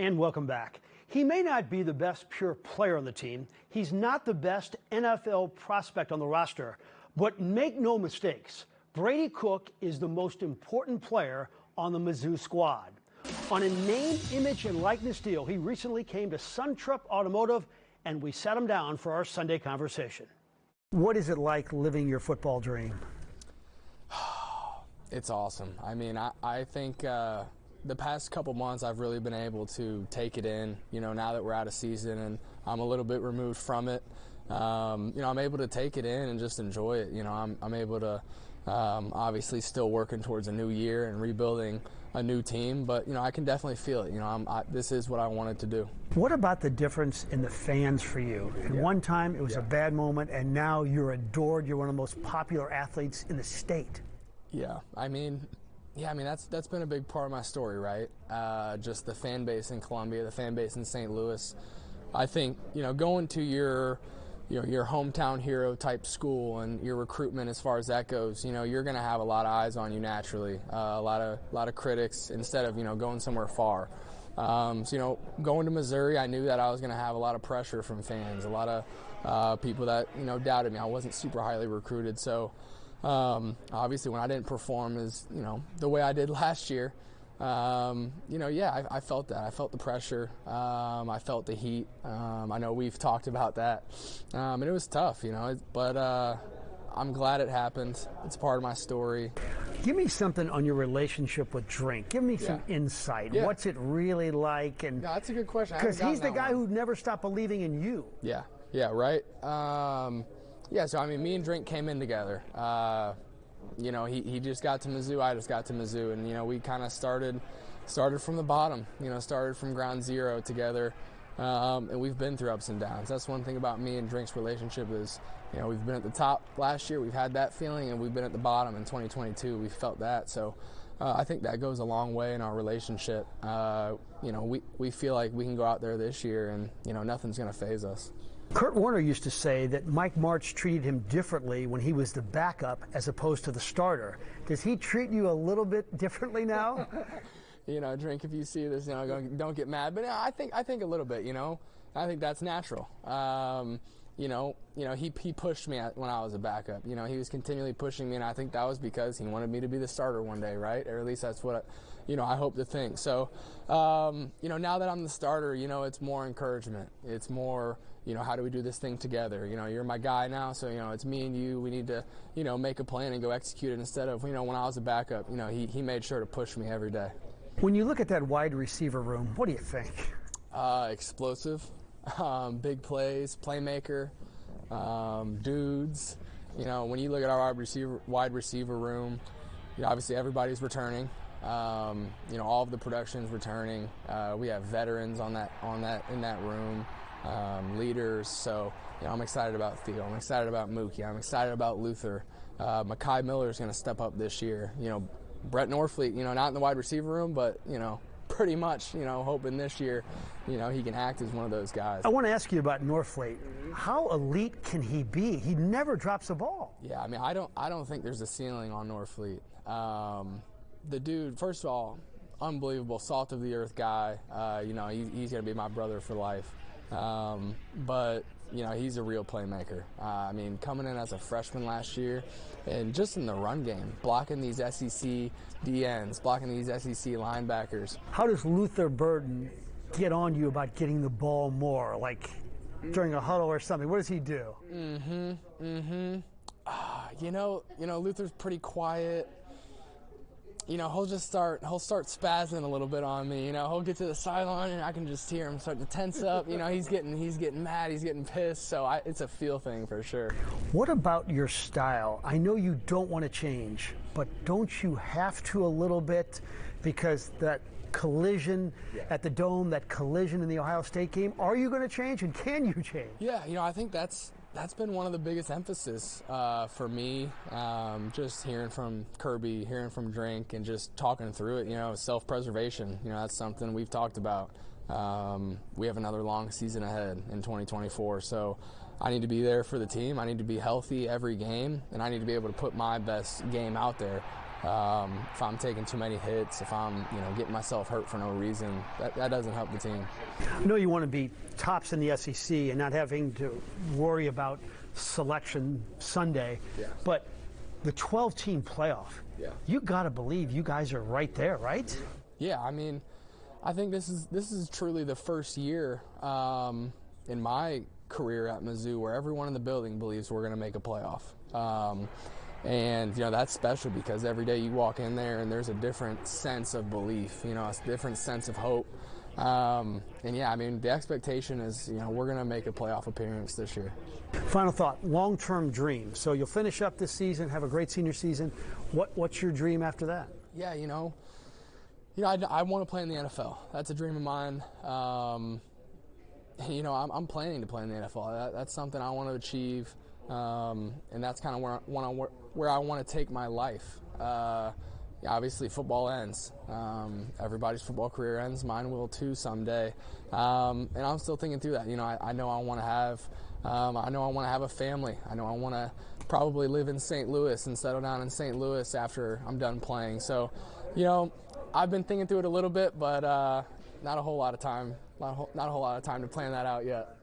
And welcome back. He may not be the best pure player on the team. He's not the best NFL prospect on the roster. But make no mistakes, Brady Cook is the most important player on the Mizzou squad. On a name, image, and likeness deal, he recently came to Suntrup Automotive, and we sat him down for our Sunday conversation. What is it like living your football dream? It's awesome. I mean, I think the past couple months I've really been able to take it in, now that we're out of season and I'm a little bit removed from it. I'm able to take it in and just enjoy it. I'm able to obviously still working towards a new year and rebuilding a new team, but I can definitely feel it. This is what I wanted to do. What about the difference in the fans for you? At one time it was a bad moment, and now you're adored. You're one of the most popular athletes in the state. Yeah, I mean that's been a big part of my story, right? Just the fan base in Columbia, the fan base in St. Louis. I think going to your hometown hero type school and your recruitment as far as that goes, you're going to have a lot of eyes on you naturally, a lot of critics instead of going somewhere far. So going to Missouri, I knew that I was going to have a lot of pressure from fans, a lot of people that doubted me. I wasn't super highly recruited, so. Obviously when I didn't perform as, the way I did last year, I felt that. I felt the pressure. I felt the heat. I know we've talked about that. And it was tough, but I'm glad it happened. It's part of my story. Give me something on your relationship with Drink. Give me some insight. Yeah. What's it really like? And no, that's a good question. Because he's the guy who never stopped believing in you. Yeah, right. So I mean, me and Drink came in together. He just got to Mizzou, I just got to Mizzou, and we kind of started from the bottom. Started from ground zero together, and we've been through ups and downs. That's one thing about me and Drink's relationship is, we've been at the top last year, we've had that feeling, and we've been at the bottom in 2022. We felt that, so I think that goes a long way in our relationship. We feel like we can go out there this year, and nothing's going to faze us. Kurt Warner used to say that Mike Martz treated him differently when he was the backup as opposed to the starter. Does he treat you a little bit differently now? Drink, if you see this, don't get mad. But I think a little bit, I think that's natural. He pushed me when I was a backup. He was continually pushing me, and I think that was because he wanted me to be the starter one day, right? Or at least that's what I hope to think. So, now that I'm the starter, it's more encouragement. It's more, how do we do this thing together? You're my guy now, so it's me and you. We need to, make a plan and go execute it instead of, when I was a backup. He made sure to push me every day. When you look at that wide receiver room, what do you think? Explosive, big plays, playmaker, dudes. When you look at our wide receiver room, obviously everybody's returning. All of the production's returning. We have veterans in that room, leaders. So I'm excited about Theo. I'm excited about Mookie. I'm excited about Luther. Mekhi Miller is going to step up this year. Brett Norfleet, not in the wide receiver room, but, pretty much, hoping this year, he can act as one of those guys. I want to ask you about Norfleet. How elite can he be? He never drops a ball. Yeah, I mean, I don't think there's a ceiling on Norfleet. The dude, first of all, unbelievable, salt of the earth guy. He's going to be my brother for life. But he's a real playmaker. Coming in as a freshman last year, and just in the run game, blocking these SEC DNs, blocking these SEC linebackers. How does Luther Burden get on you about getting the ball more, like during a huddle or something? What does he do? Luther's pretty quiet. He'll start spazzing a little bit on me. He'll get to the sideline and I can just hear him start to tense up. He's getting mad, he's getting pissed. So it's a feel thing for sure. What about your style? I know you don't want to change, but don't you have to a little bit, because that collision at the Dome, that collision in the Ohio State game, are you going to change, and can you change? Yeah, I think that's been one of the biggest emphasis for me, just hearing from Kirby, hearing from Drink, and just talking through it. Self-preservation, that's something we've talked about. We have another long season ahead in 2024, so I need to be there for the team. I need to be healthy every game, and I need to be able to put my best game out there. if I'm taking too many hits, if I'm getting myself hurt for no reason, that doesn't help the team. I know you want to be tops in the SEC and not having to worry about selection Sunday, but the 12-team playoff, you got to believe you guys are right there, right? Yeah, I mean, I think this is truly the first year in my career at Mizzou where everyone in the building believes we're going to make a playoff. And that's special because every day you walk in there and there's a different sense of belief, a different sense of hope. And yeah, I mean, the expectation is, we're going to make a playoff appearance this year. Final thought, long-term dream. So you'll finish up this season, have a great senior season. What's your dream after that? Yeah, I want to play in the NFL. That's a dream of mine. I'm planning to play in the NFL. That's something I want to achieve. And that's kind of where I want to take my life. Obviously, football ends. Everybody's football career ends. Mine will too someday. And I'm still thinking through that. I know I want to have. I know I want to have a family. I know I want to probably live in St. Louis and settle down in St. Louis after I'm done playing. So, I've been thinking through it a little bit, but not a whole lot of time. Not a whole lot of time to plan that out yet.